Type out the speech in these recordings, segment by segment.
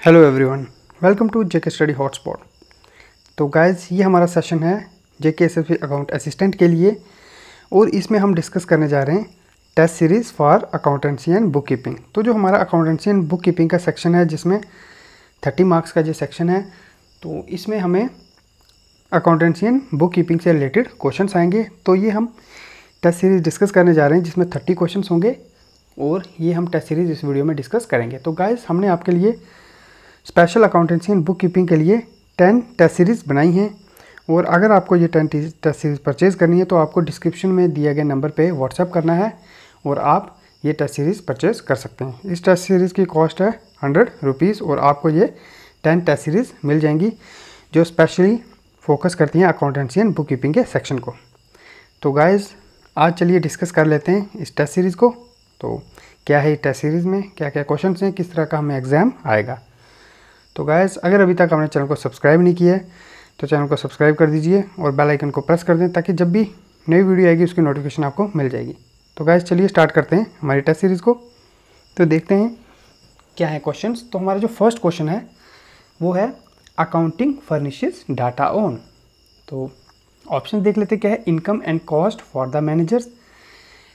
Hello everyone, welcome to JK study hotspot. तो guys, ये हमारा सेशन है जेके एसएसबी अकाउंट असिस्टेंट के लिए और इसमें हम डिस्कस करने जा रहे हैं test series for accountancy and book keeping. तो जो हमारा अकाउंटेंसी एंड बुक कीपिंग का सेक्शन है, जिसमें 30 मार्क्स का जो सेक्शन है, तो इसमें हमें अकाउंटेंसी एंड बुक कीपिंग से रिलेटेड क्वेश्चन आएंगे। तो ये हम टेस्ट सीरीज़ डिस्कस करने जा रहे हैं, जिसमें 30 क्वेश्चन होंगे और ये हम टेस्ट सीरीज़ इस वीडियो में डिस्कस करेंगे। तो गाइस, हमने आपके लिए special accountancy and book keeping के लिए 10 टेस्ट सीरीज़ बनाई हैं और अगर आपको ये 10 टेस्ट सीरीज़ परचेज़ करनी है तो आपको डिस्क्रिप्शन में दिए गए नंबर पे व्हाट्सएप करना है और आप ये टेस्ट सीरीज़ परचेज़ कर सकते हैं। इस टेस्ट सीरीज़ की कॉस्ट है 100 रुपीज़ और आपको ये 10 टेस्ट सीरीज़ मिल जाएंगी जो स्पेशली फोकस करती हैं अकाउंटेंसी एंड बुक कीपिंग के सेक्शन को। तो गाइज़, आज चलिए डिस्कस कर लेते हैं इस टेस्ट सीरीज़ को। तो क्या है टेस्ट सीरीज़ में, क्या क्या क्वेश्चन हैं, किस तरह का हमें एग्ज़ाम आएगा। तो गाइस, अगर अभी तक आपने चैनल को सब्सक्राइब नहीं किया है तो चैनल को सब्सक्राइब कर दीजिए और बेल आइकन को प्रेस कर दें ताकि जब भी नई वीडियो आएगी उसकी नोटिफिकेशन आपको मिल जाएगी। तो गाइस, चलिए स्टार्ट करते हैं हमारी टेस्ट सीरीज़ को। तो देखते हैं क्या है क्वेश्चंस। तो हमारा जो फर्स्ट क्वेश्चन है वो है अकाउंटिंग फर्निशेस डाटा ऑन। तो ऑप्शन देख लेते क्या है। Income and cost for the managers,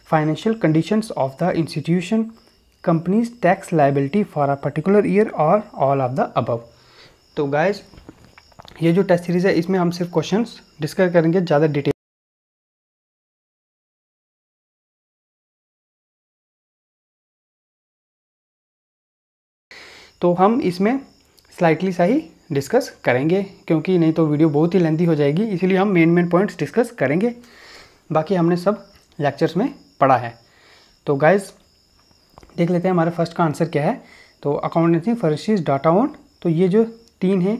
financial conditions of the institution, companies tax liability for a particular year और ऑल ऑफ द अबव। तो गाइस, ये जो टेस्ट सीरीज़ है इसमें हम सिर्फ क्वेश्चंस डिस्कस करेंगे, ज़्यादा डिटेल तो हम इसमें स्लाइटली सा ही डिस्कस करेंगे, क्योंकि नहीं तो वीडियो बहुत ही लेंथी हो जाएगी। इसीलिए हम मेन पॉइंट्स डिस्कस करेंगे, बाकी हमने सब लेक्चर्स में पढ़ा है। तो गाइस, देख लेते हैं हमारे फर्स्ट का आंसर क्या है। तो अकाउंटेंसी फर्निशेस डाटा ऑन, तो ये जो 3 हैं,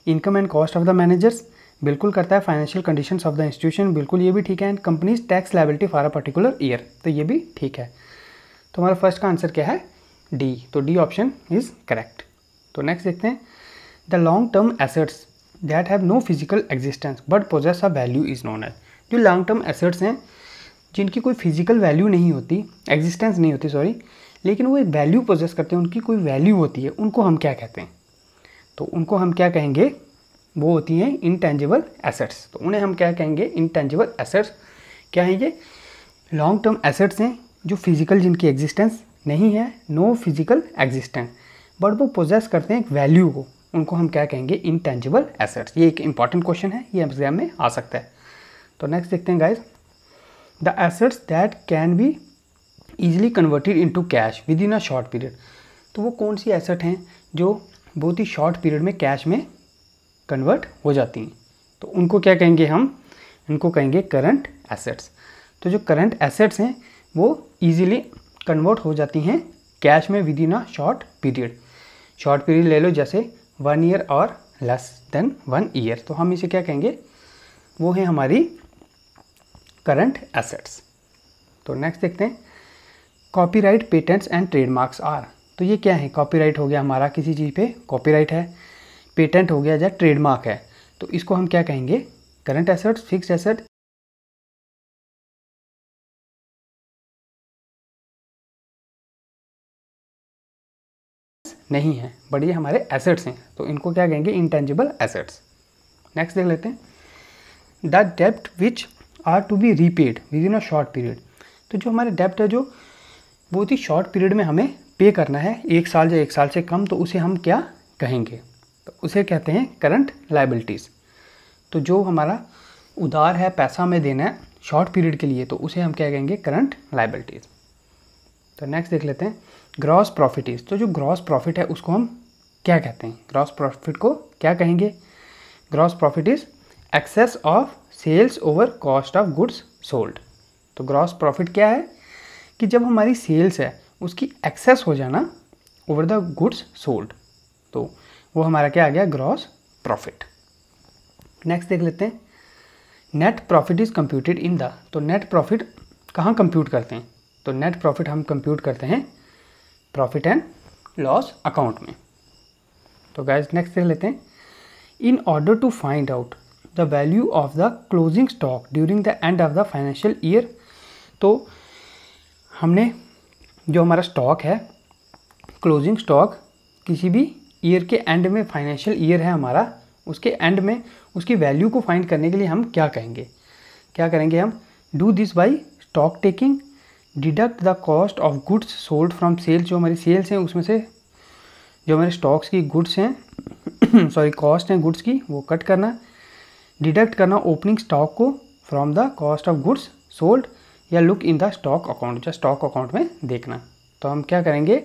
income and cost of the managers बिल्कुल करता है, financial conditions of the institution बिल्कुल ये भी ठीक है, and companies tax liability for a particular year, तो ये भी ठीक है। तो हमारा फर्स्ट का आंसर क्या है, डी। तो डी ऑप्शन इज करेक्ट। तो नेक्स्ट देखते हैं। The long term assets that have no physical existence but possess a value is known as. जो लॉन्ग टर्म एसेट्स हैं जिनकी कोई फिजिकल वैल्यू नहीं होती, एग्जिस्टेंस नहीं होती सॉरी, लेकिन वो एक वैल्यू पोजेस करते हैं, उनकी कोई वैल्यू होती है, उनको हम क्या कहते हैं। तो उनको हम क्या कहेंगे, वो होती हैं इंटेंजिबल एसेट्स। तो उन्हें हम क्या कहेंगे, इंटेंजिबल एसेट्स। क्या है ये, लॉन्ग टर्म एसेट्स हैं जो फिजिकल, जिनकी एग्जिस्टेंस नहीं है, नो फिजिकल एग्जिस्टेंस, बट वो पोजेस करते हैं एक वैल्यू को, उनको हम क्या कहेंगे, इंटेंजिबल एसेट्स। ये एक इंपॉर्टेंट क्वेश्चन है, ये एग्जाम में आ सकता है। तो नेक्स्ट देखते हैं guys. The assets that can be easily converted into cash with in a short period. तो वो कौन सी एसेट हैं जो बहुत ही शॉर्ट पीरियड में कैश में कन्वर्ट हो जाती हैं। तो उनको क्या कहेंगे हम, इनको कहेंगे करंट एसेट्स। तो जो करंट एसेट्स हैं वो ईजिली कन्वर्ट हो जाती हैं कैश में with in a short period. Short period ले लो, जैसे 1 ईयर और लेस देन 1 ईयर, तो हम इसे क्या कहेंगे, वो है हमारी करंट एसेट्स। तो नेक्स्ट देखते हैं। Copyright, patents and trademarks are. तो ये क्या है, कॉपीराइट हो गया हमारा, किसी चीज़ पे कॉपीराइट है, पेटेंट हो गया या ट्रेडमार्क है, तो इसको हम क्या कहेंगे, करंट एसेट्स, फिक्स्ड एसेट। नहीं है, बट ये हमारे एसेट्स हैं, तो इनको क्या कहेंगे, इंटेंजिबल एसेट्स। नेक्स्ट देख लेते हैं। द डेब्ट which are to be repaid within a short period. तो जो हमारे डेब्ट है जो बहुत ही शॉर्ट पीरियड में हमें पे करना है, 1 साल या 1 साल से कम, तो उसे हम क्या कहेंगे, तो उसे कहते हैं करंट लायबिलिटीज़। तो जो हमारा उधार है, पैसा हमें देना है शॉर्ट पीरियड के लिए, तो उसे हम क्या कहेंगे, करंट लायबिलिटीज़। तो नेक्स्ट देख लेते हैं। Gross profit is. तो जो ग्रॉस प्रॉफिट है उसको हम क्या कहते हैं, ग्रॉस प्रॉफिट को क्या कहेंगे, gross profit is excess of sales over cost of goods sold. तो ग्रॉस प्रॉफिट क्या है कि जब हमारी सेल्स है उसकी एक्सेस हो जाना ओवर द गुड्स सोल्ड, तो वो हमारा क्या आ गया, ग्रॉस प्रॉफिट। नेक्स्ट देख लेते हैं। Net profit is computed in the. तो नेट प्रॉफिट कहाँ कंप्यूट करते हैं, तो नेट प्रॉफिट हम कंप्यूट करते हैं प्रॉफिट एंड लॉस अकाउंट में। तो गाइस, नेक्स्ट देख लेते हैं। In order to find out the value of the closing stock during the end of the financial year. तो हमने जो हमारा स्टॉक है, क्लोजिंग स्टॉक किसी भी ईयर के एंड में, फाइनेंशियल ईयर है हमारा, उसके एंड में उसकी वैल्यू को फाइंड करने के लिए हम क्या करेंगे हम do this by stock taking, deduct the cost of goods sold from sale, जो हमारी सेल्स हैं उसमें से जो हमारे स्टॉक्स की गुड्स हैं सॉरी कॉस्ट हैं गुड्स की वो कट करना, डिडक्ट करना ओपनिंग स्टॉक को from the cost of goods sold, या look in the stock account, या स्टॉक अकाउंट में देखना। तो हम क्या करेंगे,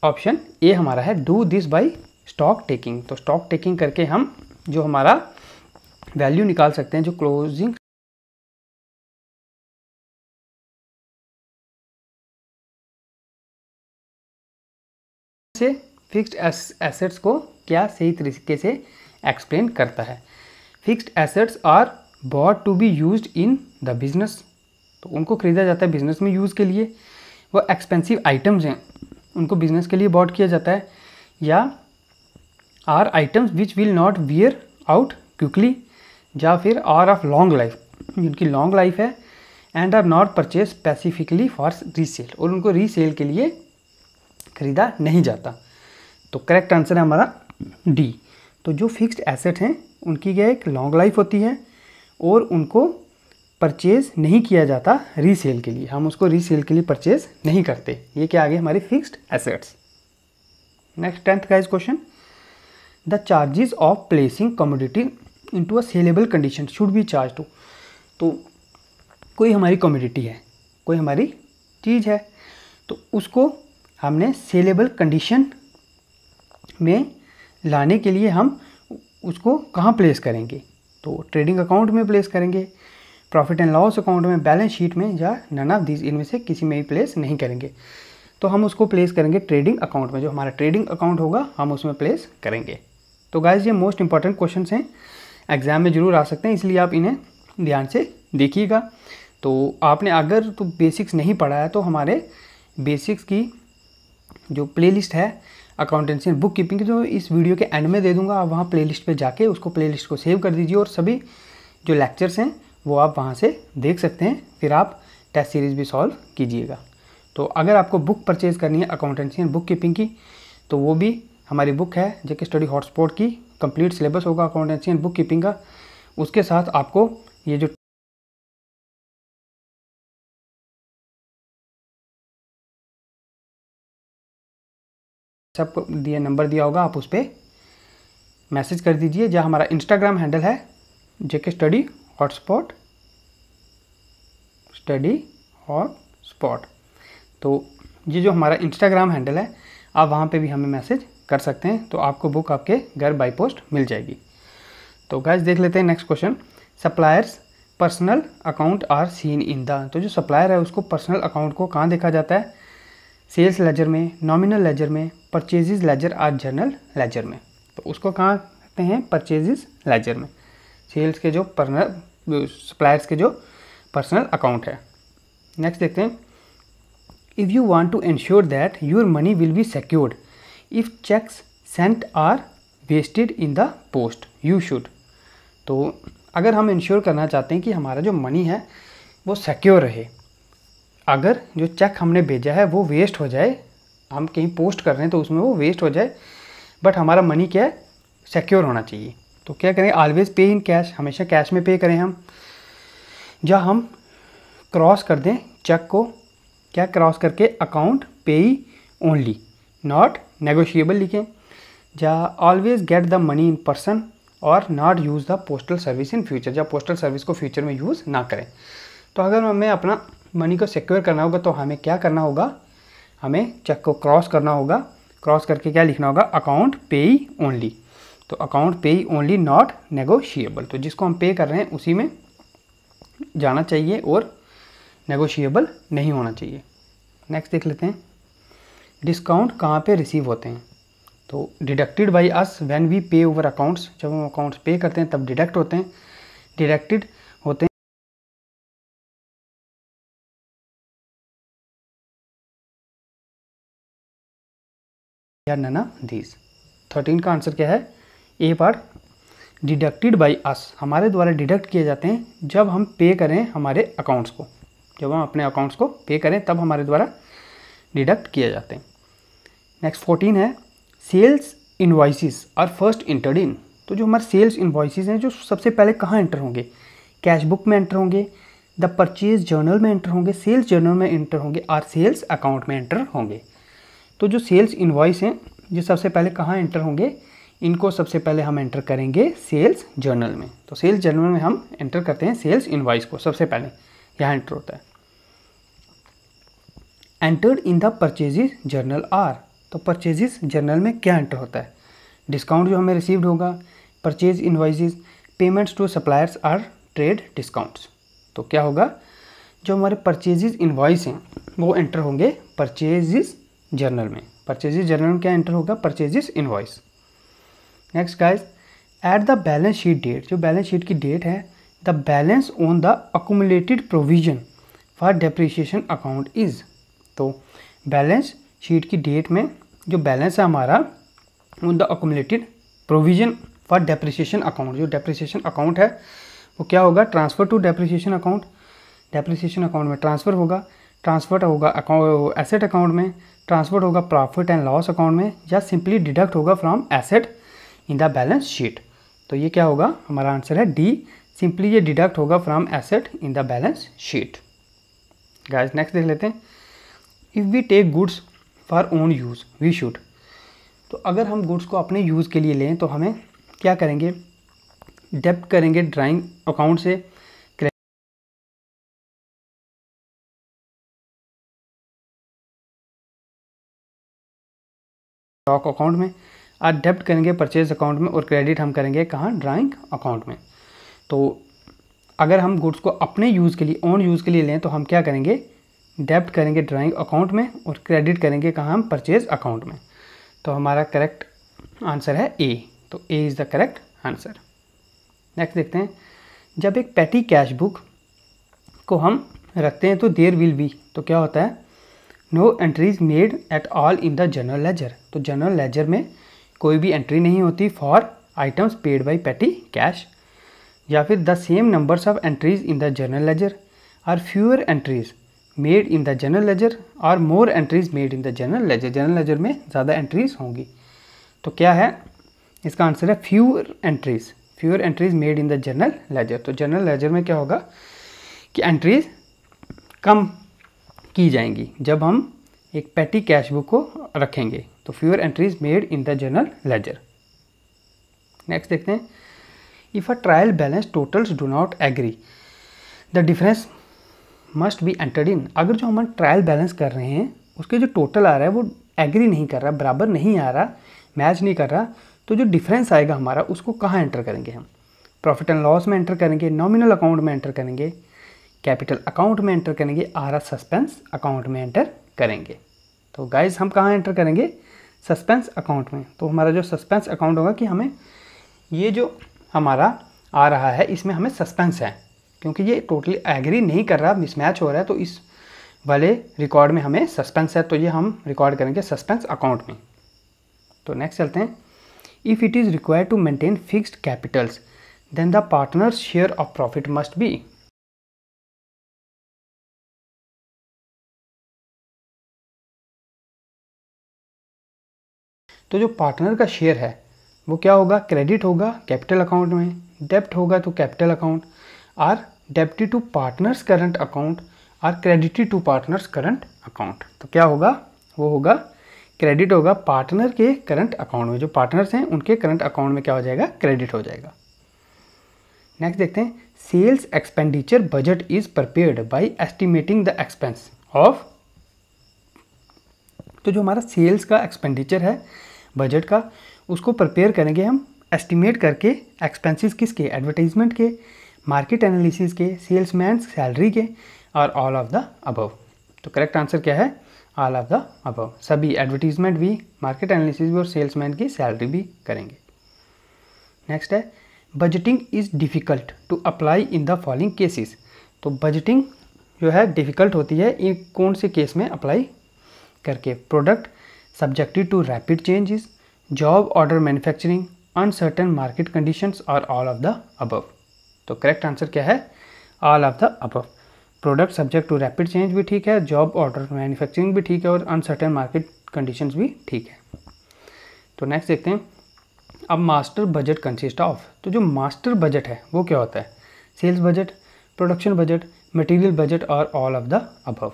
ऑप्शन ए हमारा है do this by stock taking. तो स्टॉक टेकिंग करके हम जो हमारा वैल्यू निकाल सकते हैं, जो क्लोजिंग से फिक्स्ड एसेट्स को क्या सही तरीके से एक्सप्लेन करता है। Fixed assets are bought to be used in the business, तो उनको खरीदा जाता है बिजनेस में यूज़ के लिए। वो एक्सपेंसिव आइटम्स हैं, उनको बिजनेस के लिए बॉट किया जाता है। या are items which will not wear out quickly, या फिर आर ऑफ लॉन्ग लाइफ, जिनकी लॉन्ग लाइफ है, and are not purchase specifically for resale, और उनको रीसेल के लिए खरीदा नहीं जाता। तो करेक्ट आंसर है हमारा डी। तो जो फिक्स्ड एसेट हैं उनकी क्या एक लॉन्ग लाइफ होती है और उनको परचेज नहीं किया जाता रीसेल के लिए, हम उसको रीसेल के लिए परचेज नहीं करते। ये क्या आ गए हमारी fixed assets. Next 10th guys question, the charges of placing commodity into a saleable condition should be charge to. तो कोई हमारी कमोडिटी है, कोई हमारी चीज़ है, तो उसको हमने सेलेबल कंडीशन में लाने के लिए हम उसको कहाँ प्लेस करेंगे, तो ट्रेडिंग अकाउंट में प्लेस करेंगे, प्रॉफिट एंड लॉस अकाउंट में, बैलेंस शीट में, या नन ऑफ दिस, इनमें से किसी में भी प्लेस नहीं करेंगे। तो हम उसको प्लेस करेंगे ट्रेडिंग अकाउंट में, जो हमारा ट्रेडिंग अकाउंट होगा हम उसमें प्लेस करेंगे। तो गाइस ये मोस्ट इंपॉर्टेंट क्वेश्चन हैं, एग्जाम में ज़रूर आ सकते हैं, इसलिए आप इन्हें ध्यान से देखिएगा। तो आपने अगर तो बेसिक्स नहीं पढ़ा है तो हमारे बेसिक्स की जो प्लेलिस्ट है अकाउंटेंसी एंड बुक कीपिंग की, जो इस वीडियो के एंड में दे दूंगा, आप वहाँ प्लेलिस्ट पे जाके उसको प्लेलिस्ट को सेव कर दीजिए और सभी जो लेक्चर्स हैं वो आप वहाँ से देख सकते हैं, फिर आप टेस्ट सीरीज़ भी सॉल्व कीजिएगा। तो अगर आपको बुक परचेज़ करनी है अकाउंटेंसी एंड बुक कीपिंग की, तो वो भी हमारी बुक है जेके स्टडी हॉटस्पॉट की, कंप्लीट सिलेबस होगा अकाउंटेंसी एंड बुक कीपिंग का। उसके साथ आपको ये जो सबको दिया नंबर दिया होगा, आप उस पर मैसेज कर दीजिए। जहाँ हमारा इंस्टाग्राम हैंडल है जेके स्टडी हॉटस्पॉट, तो ये जो हमारा इंस्टाग्राम हैंडल है, आप वहाँ पे भी हमें मैसेज कर सकते हैं, तो आपको बुक आपके घर बाई पोस्ट मिल जाएगी। तो गाइस देख लेते हैं next question, suppliers personal account are seen in the. तो जो सप्लायर है उसको पर्सनल अकाउंट को कहाँ देखा जाता है, सेल्स लेजर में, नॉमिनल लेजर में, परचेजेस लेजर और जर्नल लेजर में। तो उसको कहाँ कहते हैं, परचेजेस लेजर में, सेल्स के जो सप्लायर्स के जो पर्सनल अकाउंट है। नेक्स्ट देखते हैं, if you want to insure that your money will be secured if cheques sent are wasted in the post you should. तो अगर हम इंश्योर करना चाहते हैं कि हमारा जो मनी है वो सिक्योर रहे, अगर जो चेक हमने भेजा है वो वेस्ट हो जाए, हम कहीं पोस्ट कर रहे हैं तो उसमें वो वेस्ट हो जाए, बट हमारा मनी क्या है, सिक्योर होना चाहिए। तो क्या करें, ऑलवेज पे इन कैश, हमेशा कैश में पे करें हम। जहाँ हम क्रॉस कर दें चेक को, क्या क्रॉस करके अकाउंट पेई ओनली नॉट नेगोशिएबल लिखें। जहाँ always get the money in person और not use the postal service in future, जहाँ पोस्टल सर्विस को फ्यूचर में यूज़ ना करें। तो अगर हमें अपना मनी को सिक्योर करना होगा तो हमें क्या करना होगा, हमें चेक को क्रॉस करना होगा, क्रॉस करके क्या लिखना होगा, अकाउंट पेई ओनली। तो अकाउंट पेई ओनली नॉट नेगोशिएबल, तो जिसको हम पे कर रहे हैं उसी में जाना चाहिए और नेगोशिएबल नहीं होना चाहिए। नेक्स्ट देख लेते हैं, डिस्काउंट कहाँ पे रिसीव होते हैं। तो deducted by us when we pay over accounts, जब हम अकाउंट्स पे करते हैं तब डिडक्ट होते हैं, डिडक्टेड होते हैं या नन ऑफ दीज। 13 का आंसर क्या है, ए पार्ट, डिडक्टेड बाई अस, हमारे द्वारा डिडक्ट किए जाते हैं जब हम पे करें हमारे अकाउंट्स को, जब हम अपने अकाउंट्स को पे करें तब हमारे द्वारा डिडक्ट किए जाते हैं। नेक्स्ट 14 है, sales invoices are first entered in. तो जो हमारे सेल्स इन्वॉइसेस हैं जो सबसे पहले कहाँ एंटर होंगे, कैश बुक में एंटर होंगे, द परचेज जर्नल में एंटर होंगे, सेल्स जर्नल में एंटर होंगे और सेल्स अकाउंट में एंटर होंगे। तो जो सेल्स इन्वॉइस हैं जो सबसे पहले कहाँ एंटर होंगे, इनको सबसे पहले हम एंटर करेंगे सेल्स जर्नल में। तो सेल्स जर्नल में हम एंटर करते हैं सेल्स इन्वॉइस को, सबसे पहले यहाँ एंटर होता है। Entered in the purchases journal are. तो परचेजेस जर्नल में क्या एंटर होता है, डिस्काउंट जो हमें रिसीव्ड होगा, purchase invoices, payments to suppliers or trade discounts. तो क्या होगा, जो हमारे परचेजेस इन्वॉइस हैं वो एंटर होंगे परचेजेस जर्नल में। परचेजेस जर्नल में क्या एंटर होगा, purchases invoice. Next guys, at the balance sheet date, जो बैलेंस शीट की डेट है, the balance on the accumulated provision for depreciation account is. तो बैलेंस शीट की डेट में जो बैलेंस है हमारा on the accumulated provision for depreciation account, जो डेप्रिसिएशन अकाउंट है वो क्या होगा, transfer to depreciation account, depreciation account में ट्रांसफ़र होगा, ट्रांसफ़र होगा अकाउंट एसेट अकाउंट में, ट्रांसफ़र होगा प्रॉफिट एंड लॉस अकाउंट में, या सिंपली डिडक्ट होगा from asset in the balance sheet. तो ये क्या होगा, हमारा आंसर है डी, सिंपली ये डिडक्ट होगा from asset in the balance sheet. Guys next देख लेते हैं, if we take goods for own use we should. तो अगर हम गुड्स को अपने यूज़ के लिए लें तो हमें क्या करेंगे, डेब्ट करेंगे ड्राइंग अकाउंट से स्टॉक अकाउंट में, और डेब्ट करेंगे परचेज अकाउंट में, और क्रेडिट हम करेंगे कहाँ, ड्राइंग अकाउंट में। तो अगर हम गुड्स को अपने यूज़ के लिए ओन यूज़ के लिए लें तो हम क्या करेंगे, डेब्ट करेंगे ड्राइंग अकाउंट में और क्रेडिट करेंगे कहाँ, हम परचेज अकाउंट में। तो हमारा करेक्ट आंसर है ए। तो A is the correct answer. Next देखते हैं, जब एक पैटी कैश बुक को हम रखते हैं तो देयर विल बी, तो क्या होता है, no entries made at all in the general ledger. तो जनरल लेजर में कोई भी एंट्री नहीं होती for items paid by petty cash, या फिर the same numbers of entries in the general ledger are fewer entries made in the general ledger और more entries made in the general ledger. General ledger में ज़्यादा entries होंगी। तो क्या है, इसका आंसर है fewer entries, fewer entries made in the general ledger. तो जनरल लेजर में क्या होगा कि एंट्रीज कम की जाएंगी जब हम एक पैटी कैश बुक को रखेंगे। तो fewer entries made in the general ledger. Next देखते हैं, if a trial balance totals do not agree the difference must be entered in. अगर जो हम ट्रायल बैलेंस कर रहे हैं उसके जो टोटल आ रहा है वो एग्री नहीं कर रहा, बराबर नहीं आ रहा, मैच नहीं कर रहा, तो जो डिफरेंस आएगा हमारा उसको कहाँ एंटर करेंगे हम, प्रॉफिट एंड लॉस में एंटर करेंगे, नॉमिनल अकाउंट में एंटर करेंगे, कैपिटल अकाउंट में एंटर करेंगे, आर सस्पेंस अकाउंट में एंटर करेंगे। तो गाइज हम कहाँ एंटर करेंगे, सस्पेंस अकाउंट में। तो हमारा जो सस्पेंस अकाउंट होगा कि हमें ये जो हमारा आ रहा है इसमें हमें सस्पेंस है, क्योंकि ये टोटली एग्री नहीं कर रहा, मिसमैच हो रहा है, तो इस वाले रिकॉर्ड में हमें सस्पेंस है, तो ये हम रिकॉर्ड करेंगे सस्पेंस अकाउंट में। तो नेक्स्ट चलते हैं, if it is required to maintain fixed capitals then the partners share of profit must be. तो जो पार्टनर का शेयर है वो क्या होगा, क्रेडिट होगा कैपिटल अकाउंट में, डेब्ट होगा तो capital account, are debited to partners current account are credited to partners current account. तो क्या होगा, वो होगा क्रेडिट होगा पार्टनर के करंट अकाउंट में, जो पार्टनर्स हैं उनके करंट अकाउंट में क्या हो जाएगा, क्रेडिट हो जाएगा। नेक्स्ट देखते हैं, sales expenditure budget is prepared by estimating the expense of. तो जो हमारा सेल्स का एक्सपेंडिचर है बजट का, उसको प्रिपेयर करेंगे हम एस्टिमेट करके, एक्सपेंसेस किसके, एडवर्टाइजमेंट के, मार्केट एनालिसिस के, सेल्समैन सैलरी के, और ऑल ऑफ द अबव। तो करेक्ट आंसर क्या है, ऑल ऑफ द अबव। सभी एडवर्टीजमेंट भी, मार्केट एनालिसिस भी और सेल्समैन की सैलरी भी करेंगे। नेक्स्ट है, budgeting is difficult to apply in the following cases. तो बजटिंग जो है डिफ़िकल्ट होती है इन कौन से केस में अप्लाई करके, product subjected to rapid changes, job order manufacturing, uncertain market conditions और ऑल ऑफ द अबव। तो करेक्ट आंसर क्या है, all of the above. Product subject to rapid change भी ठीक है, जॉब ऑर्डर मैन्युफैक्चरिंग भी ठीक है, और अनसर्टेन मार्केट कंडीशंस भी ठीक है। तो नेक्स्ट देखते हैं, अब मास्टर बजट कंसिस्ट ऑफ, तो जो मास्टर बजट है वो क्या होता है, sales budget, production budget, material budget और ऑल ऑफ द अबव।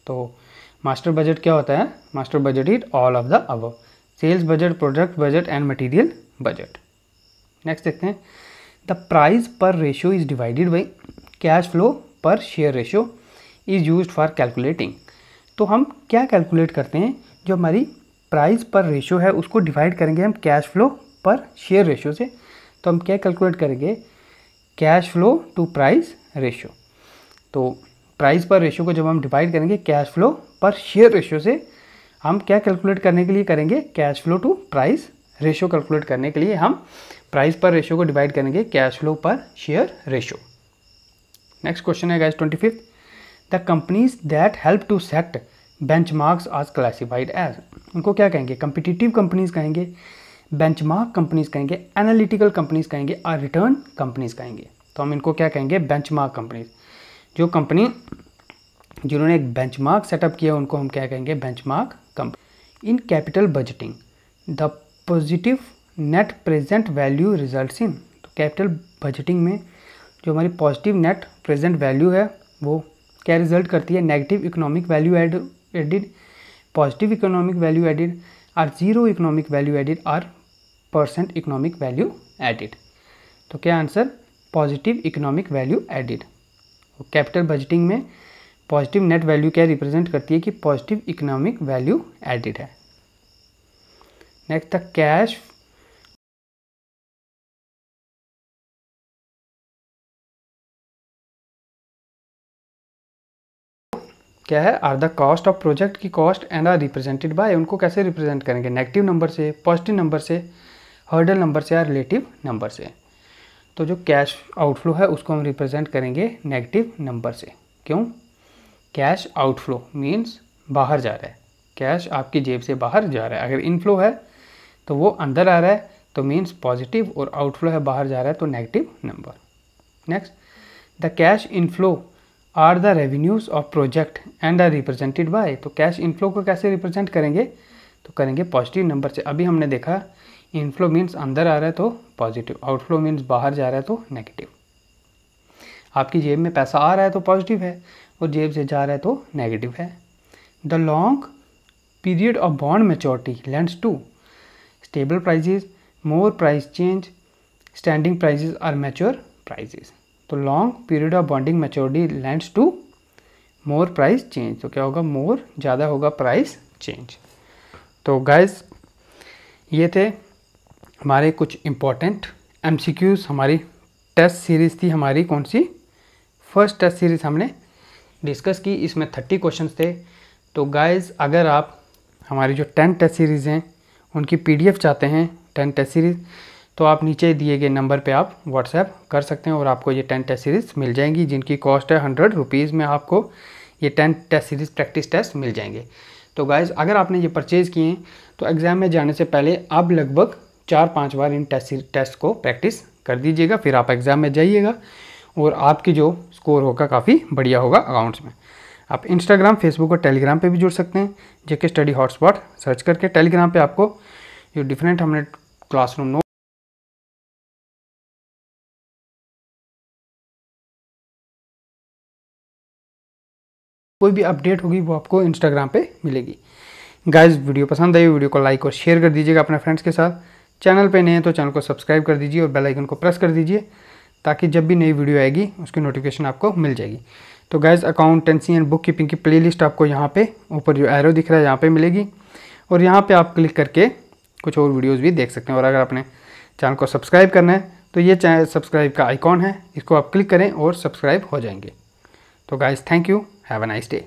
तो मास्टर बजट क्या होता है, master budget is all of the above, sales budget, product budget and material budget. Next देखते हैं, the price per ratio is divided by cash flow पर share ratio is used for calculating. तो हम क्या calculate करते हैं, जो हमारी प्राइस पर रेशियो है उसको डिवाइड करेंगे हम कैश फ्लो पर शेयर रेशियो से। तो हम क्या कैलकुलेट करेंगे, cash flow to price ratio. तो प्राइस पर रेशियो को जब हम डिवाइड करेंगे कैश फ्लो पर शेयर रेशियो से, हम क्या कैलकुलेट करने के लिए करेंगे, cash flow to price ratio calculate करने के लिए हम प्राइस पर रेशियो को डिवाइड करेंगे कैश फ्लो पर शेयर रेशियो। नेक्स्ट क्वेश्चन है guys 25, the companies that help to set benchmarks are classified as. उनको क्या कहेंगे, कम्पिटिटिव कंपनीज कहेंगे, बेंचमार्क कंपनीज कहेंगे, एनालिटिकल कंपनीज कहेंगे और रिटर्न कंपनीज कहेंगे। तो हम इनको क्या कहेंगे, बेंचमार्क कंपनीज। जो कंपनी जिन्होंने एक बेंचमार्क सेटअप किया उनको हम क्या कहेंगे, benchmark company. In capital budgeting the positive net present value results in. तो कैपिटल बजटिंग में जो हमारी पॉजिटिव नेट प्रेजेंट वैल्यू है वो क्या रिजल्ट करती है, negative economic value added, positive economic value added और जीरो इकोनॉमिक वैल्यू एडिड और परसेंट इकोनॉमिक वैल्यू एडिड। तो क्या answer, positive economic value added. Capital budgeting में पॉजिटिव नेट वैल्यू क्या रिप्रेजेंट करती है कि पॉजिटिव इकोनॉमिक वैल्यू एडिड है। नेक्स्ट द कैश क्या है, are the cost of project की cost and are represented by. उनको कैसे रिप्रेजेंट करेंगे, नेगेटिव नंबर से, पॉजिटिव नंबर से, हर्डल नंबर से या रिलेटिव नंबर से। तो जो कैश आउटफ्लो है उसको हम रिप्रेजेंट करेंगे नेगेटिव नंबर से। क्यों, कैश आउटफ्लो मीन्स बाहर जा रहा है, कैश आपकी जेब से बाहर जा रहा है। अगर इनफ्लो है तो वो अंदर आ रहा है तो मीन्स पॉजिटिव, और आउटफ्लो है बाहर जा रहा है तो negative number. Next, the cash inflow are the revenues of project and are represented by. तो कैश इनफ्लो को कैसे रिप्रेजेंट करेंगे, तो करेंगे पॉजिटिव नंबर से। अभी हमने देखा इनफ्लो मीन्स अंदर आ रहा है तो पॉजिटिव, आउटफ्लो मीन्स बाहर जा रहा है तो नेगेटिव। आपकी जेब में पैसा आ रहा है तो पॉजिटिव है और जेब से जा रहा है तो नेगेटिव है। The long period of bond maturity lends to stable prices, more price change, standing prices और मैच्योर प्राइजेस। तो long period of bonding maturity lends to more price change. तो क्या होगा, मोर ज़्यादा होगा प्राइस चेंज। तो गाइज ये थे हमारे कुछ इम्पोर्टेंट MCQs। हमारी टेस्ट सीरीज़ थी, हमारी कौन सी, फर्स्ट टेस्ट सीरीज़ हमने डिस्कस की। इसमें 30 क्वेश्चंस थे। तो गाइज अगर आप हमारी जो 10 टेस्ट सीरीज़ हैं उनकी PDF चाहते हैं, 10 टेस्ट सीरीज़, तो आप नीचे दिए गए नंबर पे आप व्हाट्सएप कर सकते हैं और आपको ये 10 टेस्ट सीरीज़ मिल जाएंगी, जिनकी कॉस्ट है 100 रुपीज़ में आपको ये 10 टेस्ट सीरीज़ प्रैक्टिस टेस्ट मिल जाएंगे। तो गाइज़ अगर आपने ये परचेज़ किए हैं तो एग्ज़ाम में जाने से पहले आप लगभग 4-5 बार इन टेस्ट को प्रैक्टिस कर दीजिएगा, फिर आप एग्ज़ाम में जाइएगा और आपकी जो स्कोर होगा काफ़ी बढ़िया होगा अकाउंट्स में। आप इंस्टाग्राम, फेसबुक और टेलीग्राम पे भी जुड़ सकते हैं, JK स्टडी हॉटस्पॉट सर्च करके। टेलीग्राम पे आपको जो डिफरेंट हमने क्लासरूम नोट कोई भी अपडेट होगी वो आपको इंस्टाग्राम पे मिलेगी। गाइस वीडियो पसंद आई, वीडियो को लाइक और शेयर कर दीजिएगा अपने फ्रेंड्स के साथ। चैनल पे नए हैं तो चैनल को सब्सक्राइब कर दीजिए और बेल आइकन को प्रेस कर दीजिए ताकि जब भी नई वीडियो आएगी उसकी नोटिफिकेशन आपको मिल जाएगी। तो guys accountancy and book keeping की प्लेलिस्ट आपको यहाँ पे ऊपर जो एरो दिख रहा है यहाँ पे मिलेगी और यहाँ पे आप क्लिक करके कुछ और वीडियोज़ भी देख सकते हैं। और अगर आपने चैनल को सब्सक्राइब करना है तो ये चैनल सब्सक्राइब का आइकॉन है, इसको आप क्लिक करें और सब्सक्राइब हो जाएंगे। तो guys thank you, have a nice day.